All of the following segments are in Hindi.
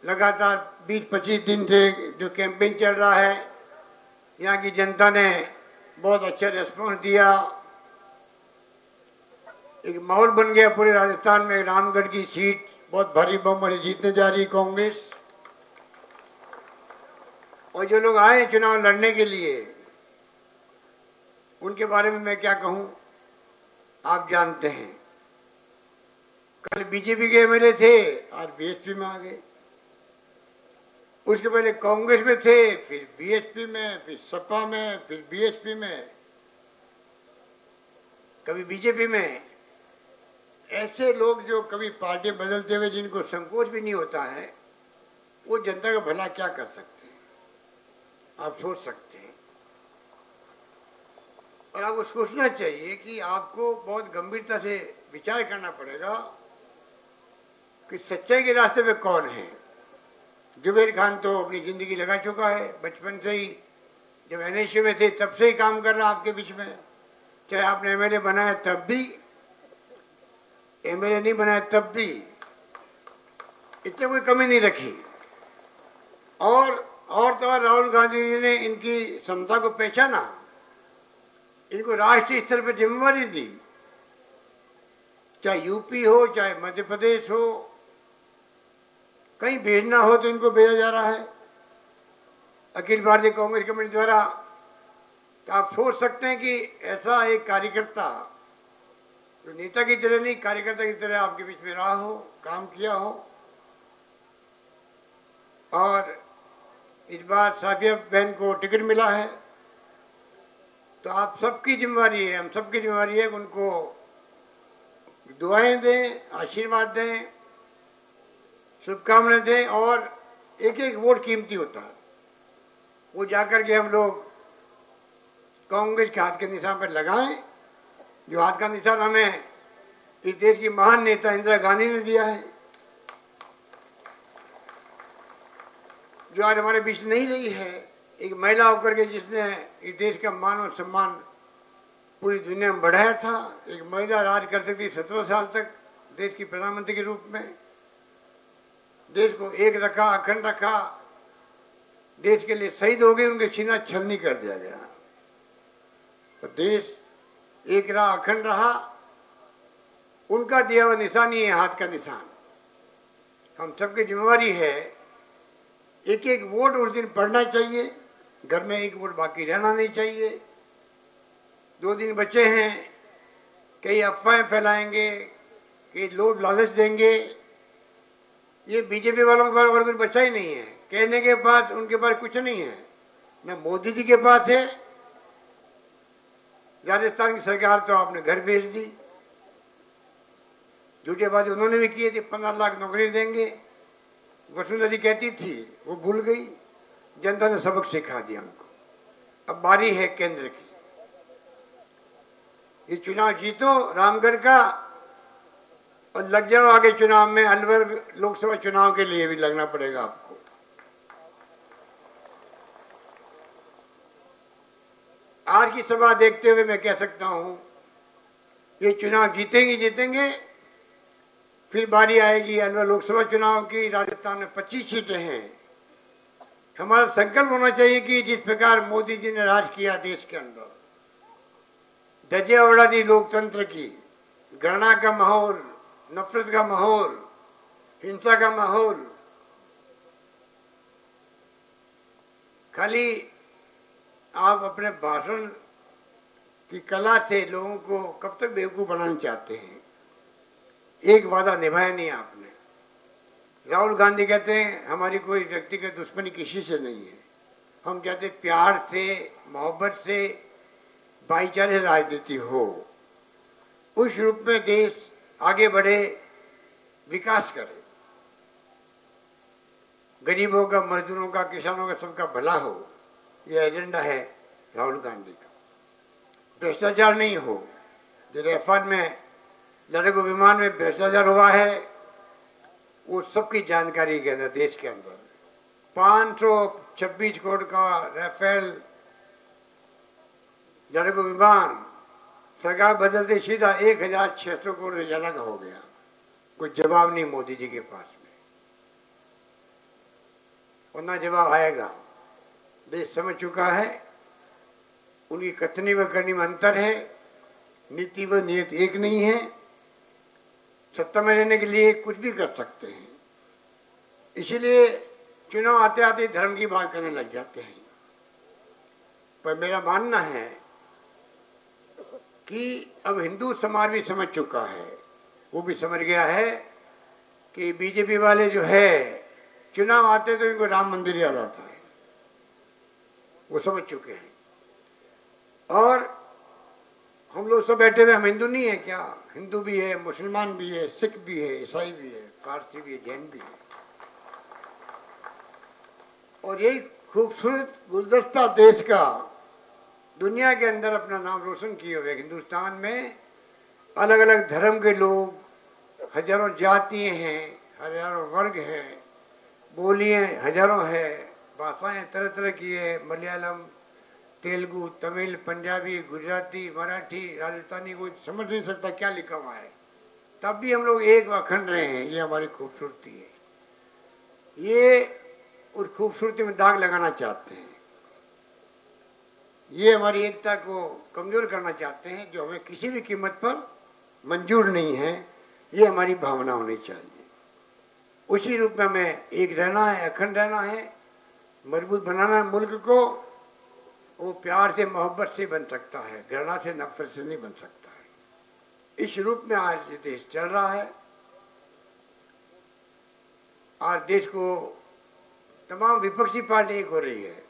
लगातार 20-25 दिन से जो कैंपेन चल रहा है, यहाँ की जनता ने बहुत अच्छा रिस्पॉन्स दिया। एक माहौल बन गया पूरे राजस्थान में। रामगढ़ की सीट बहुत भारी बहुमत से जीतने जा रही कांग्रेस। और जो लोग आए चुनाव लड़ने के लिए, उनके बारे में मैं क्या कहूं, आप जानते हैं। कल बीजेपी के एमएलए थे, आज बीएसपी में आ गए। उसके पहले कांग्रेस में थे, फिर बीएसपी में, फिर सपा में, फिर बीएसपी में, कभी बीजेपी में। ऐसे लोग जो कभी पार्टी बदलते हुए जिनको संकोच भी नहीं होता है, वो जनता का भला क्या कर सकते हैं, आप सोच सकते हैं। और आपको सोचना चाहिए कि आपको बहुत गंभीरता से विचार करना पड़ेगा कि सच्चाई के रास्ते पे कौन है। जुबेर खान तो अपनी जिंदगी लगा चुका है, बचपन से ही, जब एनएसयू में थे तब से ही काम कर रहा आपके बीच में। चाहे आपने एमएलए बनाया तब भी, एमएलए नहीं बनाया तब भी, इतने कोई कमी नहीं रखी। और तो और राहुल गांधी जी ने इनकी क्षमता को पहचाना, इनको राष्ट्रीय स्तर पर जिम्मेवारी दी। चाहे यूपी हो, चाहे मध्य प्रदेश हो, कहीं भेजना हो तो इनको भेजा जा रहा है अखिल भारतीय कांग्रेस कमेटी द्वारा। तो आप सोच सकते हैं कि ऐसा एक कार्यकर्ता, जो नेता की तरह नहीं, कार्यकर्ता की तरह आपके बीच में रहा हो, काम किया हो। और इस बार साफिया बहन को टिकट मिला है, तो आप सबकी जिम्मेवारी है, हम सबकी जिम्मेवारी है कि उनको दुआएं दें, आशीर्वाद दें, शुभकामनाएं दें। और एक एक वोट कीमती होता है, वो जाकर के हम लोग कांग्रेस के हाथ के निशान पर लगाएं, जो हाथ का निशान हमें इस देश की महान नेता इंदिरा गांधी ने दिया है, जो आज हमारे बीच नहीं रही है। एक महिला होकर के जिसने इस देश का मान और सम्मान पूरी दुनिया में बढ़ाया था। एक महिला राज कर सकती 17 साल तक देश की प्रधानमंत्री के रूप में, देश को एक रखा, अखंड रखा, देश के लिए शहीद हो गए, उनके सीना छलनी कर दिया गया। तो देश एक रहा, अखंड रहा, उनका दिया हुआ निशान ही है, हाथ का निशान। हम सबकी जिम्मेवारी है, एक एक वोट उस दिन पड़ना चाहिए, घर में एक वोट बाकी रहना नहीं चाहिए। 2 दिन बचे हैं, कई अफवाहें फैलाएंगे, कई लोग लालच देंगे। ये बीजेपी वालों के पास और कुछ बचा ही नहीं है, कहने के बाद उनके पास कुछ नहीं है। न मोदी जी के पास है, राजस्थान की सरकार तो आपने घर भेज दी, झूठे बात उन्होंने भी किए थे, 15 लाख नौकरी देंगे, वसुंधरा जी कहती थी, वो भूल गई। जनता ने सबक सिखा दिया उनको। अब बारी है केंद्र की। ये चुनाव जीतो रामगढ़ का, और लग जाओ आगे चुनाव में। अलवर लोकसभा चुनाव के लिए भी लगना पड़ेगा आपको। आज की सभा देखते हुए मैं कह सकता हूं, ये चुनाव जीतेंगे। फिर बारी आएगी अलवर लोकसभा चुनाव की। राजस्थान में 25 सीटें हैं। हमारा संकल्प होना चाहिए कि जिस प्रकार मोदी जी ने राज किया देश के अंदर, धज्जियां उड़ा दी लोकतंत्र की, घृणा का माहौल, नफरत का माहौल, हिंसा का माहौल, खाली आप अपने भाषण की कला से लोगों को कब तक बेवकूफ बनाना चाहते हैं। एक वादा निभाया नहीं आपने। राहुल गांधी कहते हैं हमारी कोई व्यक्तिगत दुश्मनी किसी से नहीं है, हम चाहते प्यार से, मोहब्बत से, भाईचारे राजनीति हो, उस रूप में देश आगे बढ़े, विकास करे, गरीबों का, मजदूरों का, किसानों का, सबका भला हो। यह एजेंडा है राहुल गांधी का। भ्रष्टाचार नहीं हो। जो रफाल में लड़ाकू विमान में भ्रष्टाचार हुआ है, वो सबकी जानकारी के अंदर, देश के अंदर 526 करोड़ का राफेल लड़ाकू विमान सरकार बदलते सीधा 1600 करोड़ से ज्यादा का हो गया। कोई जवाब नहीं मोदी जी के पास में। और ना जवाब आएगा। देश समझ चुका है, उनकी कथनी व करनी में अंतर है, नीति व नियत एक नहीं है। सत्ता में रहने के लिए कुछ भी कर सकते हैं, इसीलिए चुनाव आते आते धर्म की बात करने लग जाते हैं। पर मेरा मानना है कि अब हिंदू समाज भी समझ चुका है, वो भी समझ गया है कि बीजेपी वाले जो है चुनाव आते तो इनको राम मंदिर याद आता है, वो समझ चुके हैं। और हम लोग सब बैठे हुए, हम हिंदू नहीं है क्या? हिंदू भी है, मुसलमान भी है, सिख भी है, ईसाई भी है, पारसी भी है, जैन भी है। और यही खूबसूरत गुलदस्ता देश का दुनिया के अंदर अपना नाम रोशन किए हुए हिंदुस्तान में अलग अलग धर्म के लोग, हजारों जातियां हैं, हजारों वर्ग हैं, बोलियां हजारों हैं, भाषाएं तरह तरह की है, मलयालम, तेलुगु, तमिल, पंजाबी, गुजराती, मराठी, राजस्थानी, कोई समझ नहीं सकता क्या लिखा हुआ है, तब भी हम लोग एक व अखंड रहे हैं। ये हमारी खूबसूरती है। ये उस खूबसूरती में दाग लगाना चाहते हैं, ये हमारी एकता को कमजोर करना चाहते हैं, जो हमें किसी भी कीमत पर मंजूर नहीं है। ये हमारी भावना होनी चाहिए। उसी रूप में हमें एक रहना है, अखंड रहना है, मजबूत बनाना है मुल्क को। वो प्यार से, मोहब्बत से बन सकता है, घृणा से, नफरत से नहीं बन सकता है। इस रूप में आज ये देश चल रहा है। आज देश को तमाम विपक्षी पार्टी एक हो रही है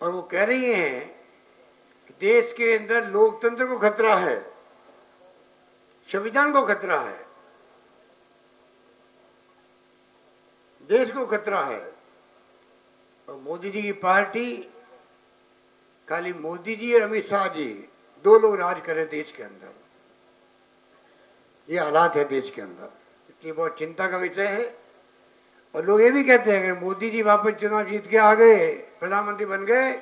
और वो कह रही हैं कि देश के अंदर लोकतंत्र को खतरा है, संविधान को खतरा है, देश को खतरा है। और मोदी जी की पार्टी, खाली मोदी जी और अमित शाह जी, दो लोग राज कर रहे देश के अंदर। ये हालात है देश के अंदर, इसलिए बहुत चिंता का विषय है। और लोग ये भी कहते हैं कि मोदी जी वापस चुनाव जीत के आ गए, प्रधानमंत्री बन गए,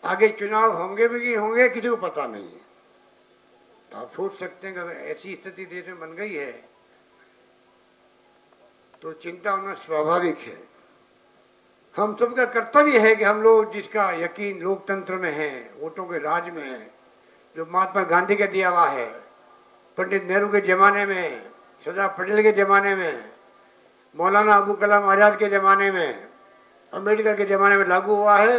आगे चुनाव होंगे भी नहीं होंगे किसी को पता नहीं है। तो आप सोच सकते हैं कि अगर ऐसी स्थिति देश में बन गई है तो चिंता होना स्वाभाविक है। हम सबका कर्तव्य है कि हम लोग जिसका यकीन लोकतंत्र में है, वोटों के राज में है, जो महात्मा गांधी का दिया हुआ है, पंडित नेहरू के जमाने में, सरदार पटेल के जमाने में, मौलाना अबू कलाम आजाद के जमाने में, अम्बेडकर के जमाने में लागू हुआ है।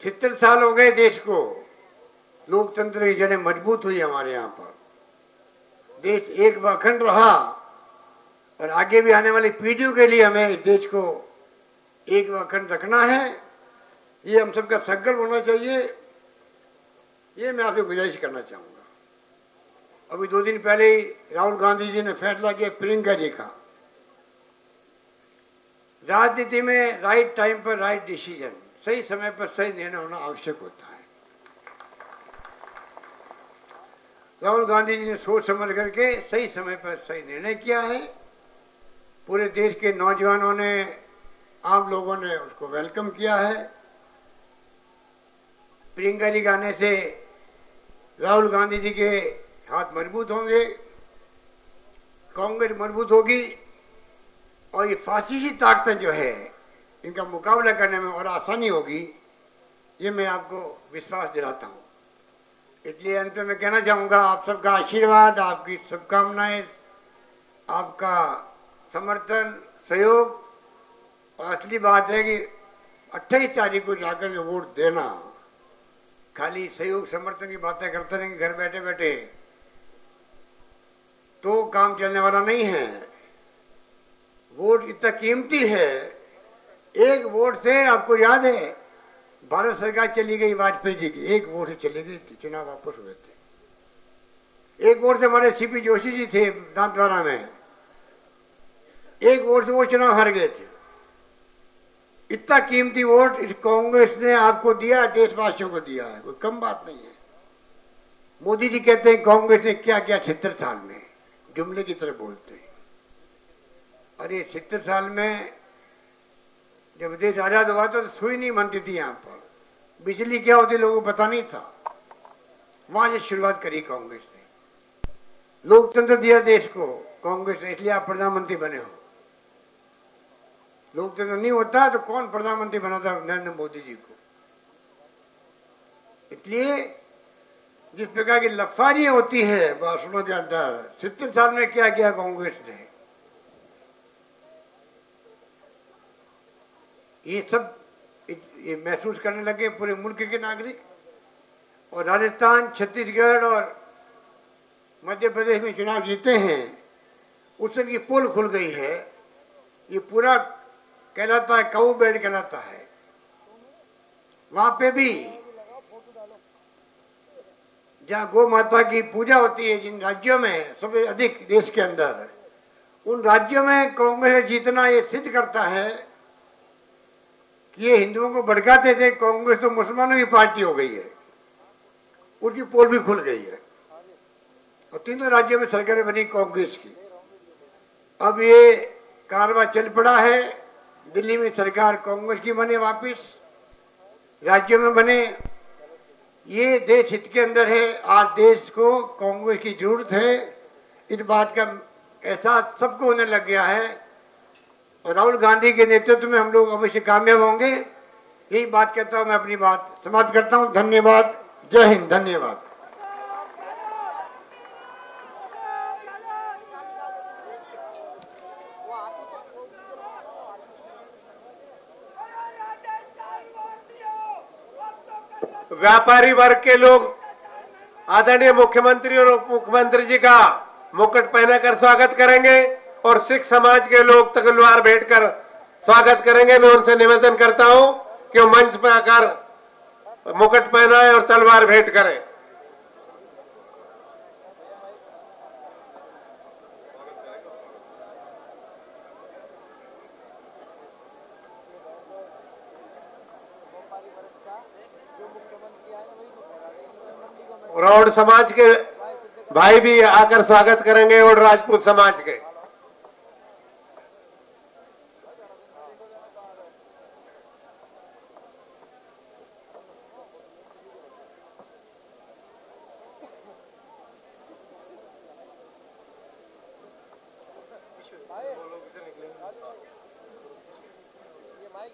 70 साल हो गए देश को, लोकतंत्र की जड़ें मजबूत हुई हमारे यहाँ पर, देश एक व अखंड रहा। और आगे भी आने वाली पीढ़ियों के लिए हमें इस देश को एक व अखंड रखना है। ये हम सबका संकल्प होना चाहिए। ये मैं आपसे गुजारिश करना चाहूँगा। अभी 2 दिन पहले ही राहुल गांधी जी ने फैसला किया प्रियंका जी का। राजनीति में राइट टाइम पर राइट डिसीजन, सही समय पर सही निर्णय होना आवश्यक होता है। राहुल गांधी जी ने सोच समझ करके सही समय पर सही निर्णय किया है। पूरे देश के नौजवानों ने, आम लोगों ने उसको वेलकम किया है। प्रियंका जी के आने से राहुल गांधी जी के हाथ मजबूत होंगे, कांग्रेस मजबूत होगी और ये फासिस्टी ताकतें जो है इनका मुकाबला करने में और आसानी होगी। ये मैं आपको विश्वास दिलाता हूँ। इसलिए अंत में मैं कहना चाहूँगा, आप सबका आशीर्वाद, आपकी शुभकामनाएं, आपका समर्थन, सहयोग। और असली बात है कि 28 तारीख को जाकर के वोट देना। खाली सहयोग समर्थन की बातें करते रहेंगे घर बैठे बैठे तो काम चलने वाला नहीं है। वोट इतना कीमती है। एक वोट से, आपको याद है भारत सरकार चली गई वाजपेयी जी की, एक वोट से चली गई थी, चुनाव वापस हुए थे। एक वोट से हमारे सीपी जोशी जी थे नाथद्वारा में, एक वोट से वो चुनाव हार गए थे। इतना कीमती वोट इस कांग्रेस ने आपको दिया, देशवासियों को दिया है, कोई कम बात नहीं है। मोदी जी कहते हैं कांग्रेस ने क्या किया 76 साल में, जुमले की तरह बोलते हैं। अरे 76 साल में जब देश आजाद हुआ तो सुई नहीं बनती थी यहाँ पर, बिजली क्या होती लोगों को पता नहीं था। वहां से शुरुआत करी कांग्रेस ने, लोकतंत्र दिया देश को कांग्रेस ने, इसलिए आप प्रधानमंत्री बने हो। लोकतंत्र नहीं होता तो कौन प्रधानमंत्री बनाता नरेंद्र मोदी जी को। इसलिए जिस प्रकार की लफारियां होती है भाषणों के अंदर, 70 साल में क्या किया कांग्रेस ने, ये सब ये महसूस करने लगे पूरे मुल्क के नागरिक। और राजस्थान, छत्तीसगढ़ और मध्य प्रदेश में चुनाव जीते हैं, उस समय की पोल खुल गई है। ये पूरा कहलाता है काऊ बेल्ट कहलाता है। वहां पे भी जहाँ गौ माता की पूजा होती है, जिन राज्यों में सबसे अधिक देश के अंदर, उन राज्यों में कांग्रेस जीतना ये सिद्ध करता है कि ये हिंदुओं को भड़काते थे, कांग्रेस तो मुसलमानों की पार्टी हो गई है, उनकी पोल भी खुल गई है और तीनों राज्यों में सरकारें बनी कांग्रेस की। अब ये कारवां चल पड़ा है, दिल्ली में सरकार कांग्रेस की बने, वापिस राज्यों में बने। ये देश हित के अंदर है। आज देश को कांग्रेस की जरूरत है, इस बात का एहसास सबको होने लग गया है और राहुल गांधी के नेतृत्व में हम लोग अवश्य कामयाब होंगे। यही बात कहता हूं, मैं अपनी बात समाप्त करता हूं। धन्यवाद। जय हिंद। धन्यवाद। व्यापारी वर्ग के लोग आदरणीय मुख्यमंत्री और उप मुख्यमंत्री जी का मुकुट पहनाकर स्वागत करेंगे और सिख समाज के लोग तलवार भेंट कर स्वागत करेंगे। मैं उनसे निवेदन करता हूं कि वो मंच पर आकर मुकुट पहनाएं और तलवार भेंट करें। रौड़ समाज के भाई भी आकर स्वागत करेंगे और राजपूत समाज के। ये माइक